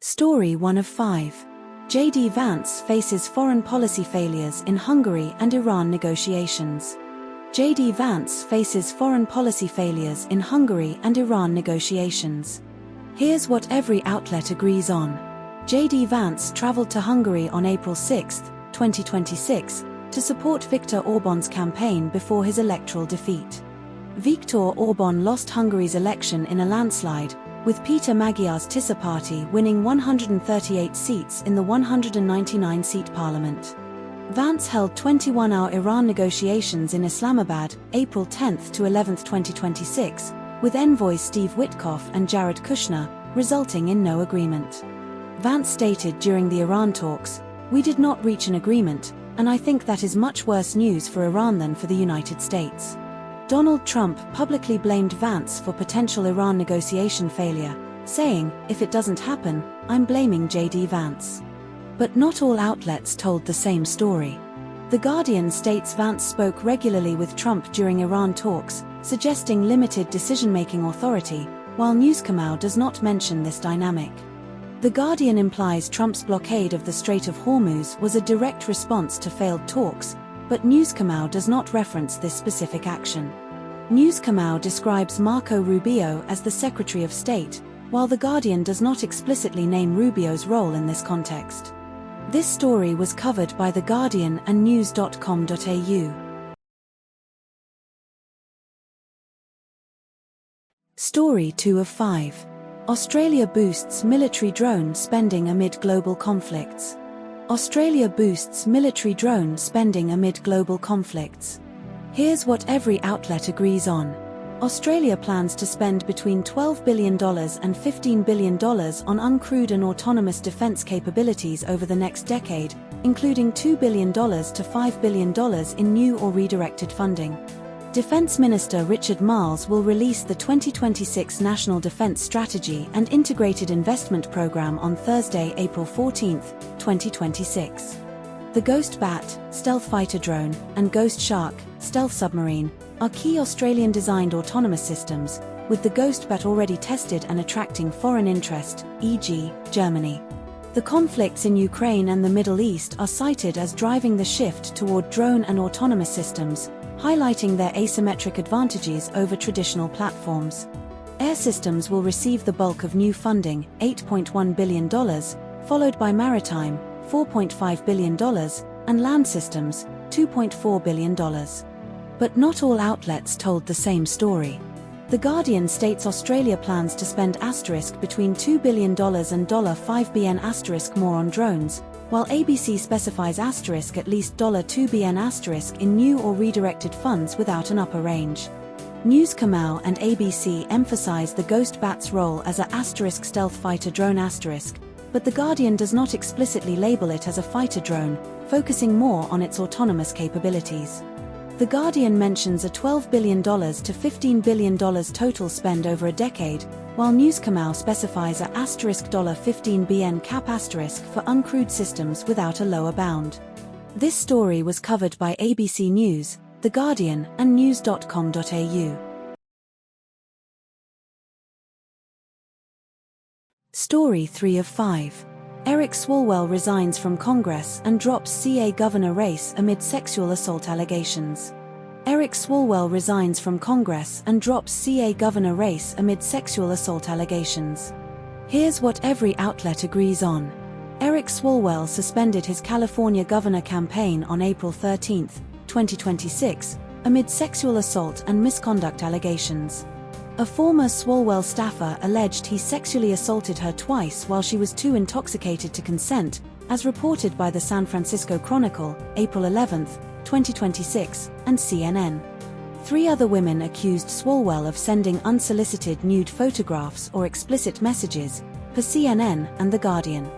Story 1 of 5. JD Vance faces foreign policy failures in Hungary and Iran negotiations. JD Vance faces foreign policy failures in Hungary and Iran negotiations. Here's what every outlet agrees on. JD Vance traveled to Hungary on April 6, 2026, to support Viktor Orbán's campaign before his electoral defeat. Viktor Orbán lost Hungary's election in a landslide, with Peter Magyar's Tisza party winning 138 seats in the 199-seat parliament. Vance held 21-hour Iran negotiations in Islamabad, April 10 to 11, 2026, with envoys Steve Witkoff and Jared Kushner, resulting in no agreement. Vance stated during the Iran talks, "We did not reach an agreement, and I think that is much worse news for Iran than for the United States." Donald Trump publicly blamed Vance for potential Iran negotiation failure, saying, "If it doesn't happen, I'm blaming JD Vance." But not all outlets told the same story. The Guardian states Vance spoke regularly with Trump during Iran talks, suggesting limited decision-making authority, while Newscow does not mention this dynamic. The Guardian implies Trump's blockade of the Strait of Hormuz was a direct response to failed talks, but Newscow does not reference this specific action. Newscow describes Marco Rubio as the Secretary of State, while The Guardian does not explicitly name Rubio's role in this context. This story was covered by The Guardian and news.com.au. Story 2 of 5. Australia boosts military drone spending amid global conflicts. Australia boosts military drone spending amid global conflicts. Here's what every outlet agrees on. Australia plans to spend between $12 billion and $15 billion on uncrewed and autonomous defense capabilities over the next decade, including $2 billion to $5 billion in new or redirected funding. Defense Minister Richard Marles will release the 2026 National Defense Strategy and Integrated Investment Programme on Thursday, April 14, 2026. The Ghost Bat, stealth fighter drone, and Ghost Shark, stealth submarine, are key Australian-designed autonomous systems, with the Ghost Bat already tested and attracting foreign interest, e.g., Germany. The conflicts in Ukraine and the Middle East are cited as driving the shift toward drone and autonomous systems, highlighting their asymmetric advantages over traditional platforms. Air systems will receive the bulk of new funding, $8.1 billion, followed by maritime, $4.5 billion, and land systems, $2.4 billion. But not all outlets told the same story. The Guardian states Australia plans to spend between $2 billion and $5 billion more on drones, while ABC specifies at least $2 billion in new or redirected funds without an upper range. Newscow and ABC emphasize the Ghost Bat's role as a stealth fighter drone but The Guardian does not explicitly label it as a fighter drone, focusing more on its autonomous capabilities. The Guardian mentions a $12 billion to $15 billion total spend over a decade, while Newscow specifies a $15 billion cap for uncrewed systems without a lower bound. This story was covered by ABC News, The Guardian, and news.com.au. Story 3 of 5. Eric Swalwell resigns from Congress and drops CA governor race amid sexual assault allegations. Eric Swalwell resigns from Congress and drops CA governor race amid sexual assault allegations. Here's what every outlet agrees on. Eric Swalwell suspended his California governor campaign on April 13, 2026, amid sexual assault and misconduct allegations. A former Swalwell staffer alleged he sexually assaulted her twice while she was too intoxicated to consent, as reported by the San Francisco Chronicle, April 11, 2026, and CNN. 3 other women accused Swalwell of sending unsolicited nude photographs or explicit messages, per CNN and The Guardian.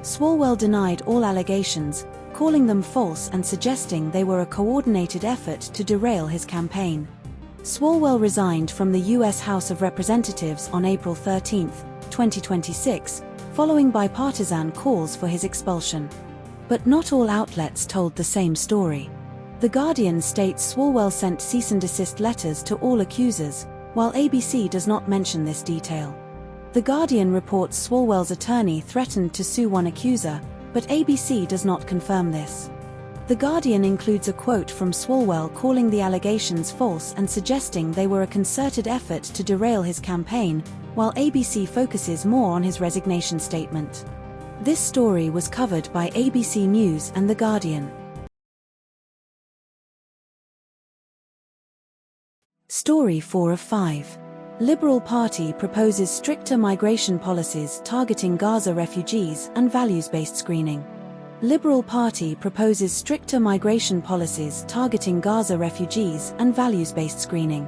Swalwell denied all allegations, calling them false and suggesting they were a coordinated effort to derail his campaign. Swalwell resigned from the U.S. House of Representatives on April 13, 2026, following bipartisan calls for his expulsion. But not all outlets told the same story. The Guardian states Swalwell sent cease and desist letters to all accusers, while ABC does not mention this detail. The Guardian reports Swalwell's attorney threatened to sue one accuser, but ABC does not confirm this. The Guardian includes a quote from Swalwell calling the allegations false and suggesting they were a concerted effort to derail his campaign, while ABC focuses more on his resignation statement. This story was covered by ABC News and The Guardian. Story 4 of 5. Liberal Party proposes stricter migration policies targeting Gaza refugees and values-based screening. Liberal Party proposes stricter migration policies targeting Gaza refugees and values-based screening.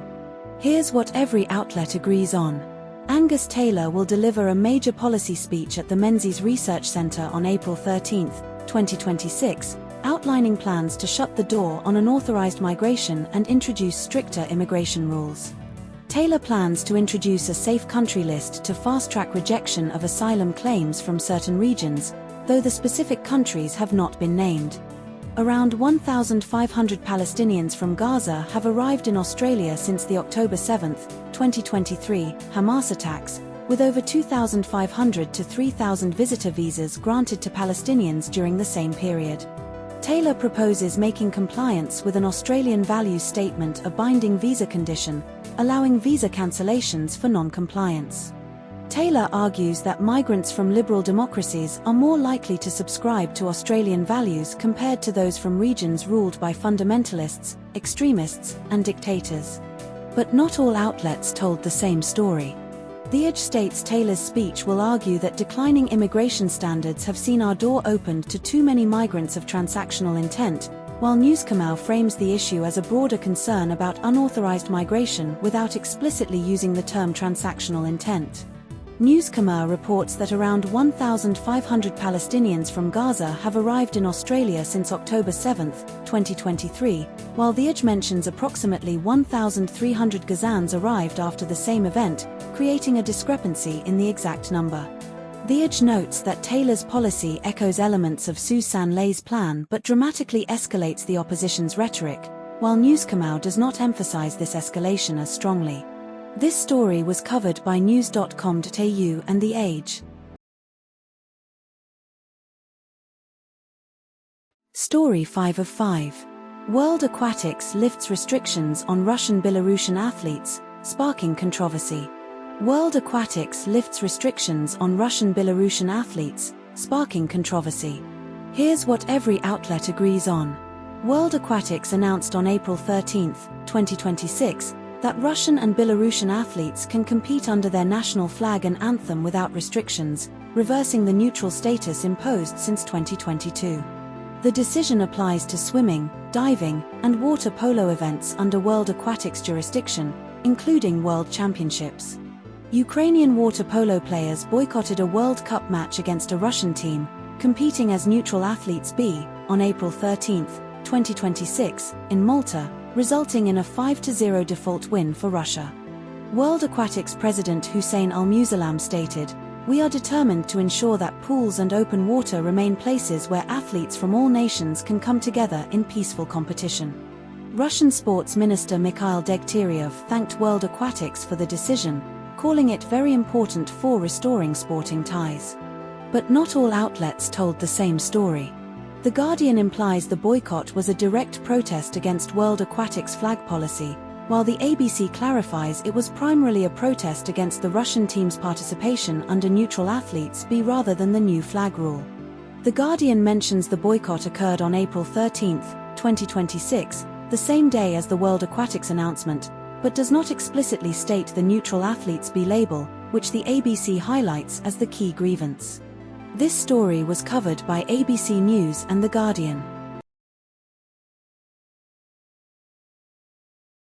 Here's what every outlet agrees on. Angus Taylor will deliver a major policy speech at the Menzies Research Centre on April 13, 2026, outlining plans to shut the door on unauthorised migration and introduce stricter immigration rules. Taylor plans to introduce a safe country list to fast-track rejection of asylum claims from certain regions, though the specific countries have not been named. Around 1,500 Palestinians from Gaza have arrived in Australia since the October 7, 2023, Hamas attacks, with over 2,500 to 3,000 visitor visas granted to Palestinians during the same period. Taylor proposes making compliance with an Australian values statement a binding visa condition, allowing visa cancellations for non-compliance. Taylor argues that migrants from liberal democracies are more likely to subscribe to Australian values compared to those from regions ruled by fundamentalists, extremists, and dictators. But not all outlets told the same story. The Age states Taylor's speech will argue that declining immigration standards have seen our door opened to too many migrants of transactional intent, while Newscomer frames the issue as a broader concern about unauthorized migration without explicitly using the term transactional intent. Newscomer reports that around 1,500 Palestinians from Gaza have arrived in Australia since October 7, 2023, while The Age mentions approximately 1,300 Gazans arrived after the same event, creating a discrepancy in the exact number. The Age notes that Taylor's policy echoes elements of Susan Lay's plan but dramatically escalates the opposition's rhetoric, while Newscomer does not emphasize this escalation as strongly. This story was covered by news.com.au and The Age. Story 5 of 5. World Aquatics lifts restrictions on Russian Belarusian athletes, sparking controversy. World Aquatics lifts restrictions on Russian Belarusian athletes, sparking controversy. Here's what every outlet agrees on. World Aquatics announced on April 13, 2026, that Russian and Belarusian athletes can compete under their national flag and anthem without restrictions, reversing the neutral status imposed since 2022. The decision applies to swimming, diving, and water polo events under World Aquatics jurisdiction, including World Championships. Ukrainian water polo players boycotted a World Cup match against a Russian team, competing as neutral athletes B, on April 13, 2026, in Malta, resulting in a 5-0 default win for Russia. World Aquatics President Hussein Al-Musalam stated, "We are determined to ensure that pools and open water remain places where athletes from all nations can come together in peaceful competition." Russian Sports Minister Mikhail Degtyaryov thanked World Aquatics for the decision, calling it very important for restoring sporting ties. But not all outlets told the same story. The Guardian implies the boycott was a direct protest against World Aquatics' flag policy, while the ABC clarifies it was primarily a protest against the Russian team's participation under neutral athletes B rather than the new flag rule. The Guardian mentions the boycott occurred on April 13, 2026, the same day as the World Aquatics announcement, but does not explicitly state the neutral athletes B label, which the ABC highlights as the key grievance. This story was covered by ABC News and The Guardian.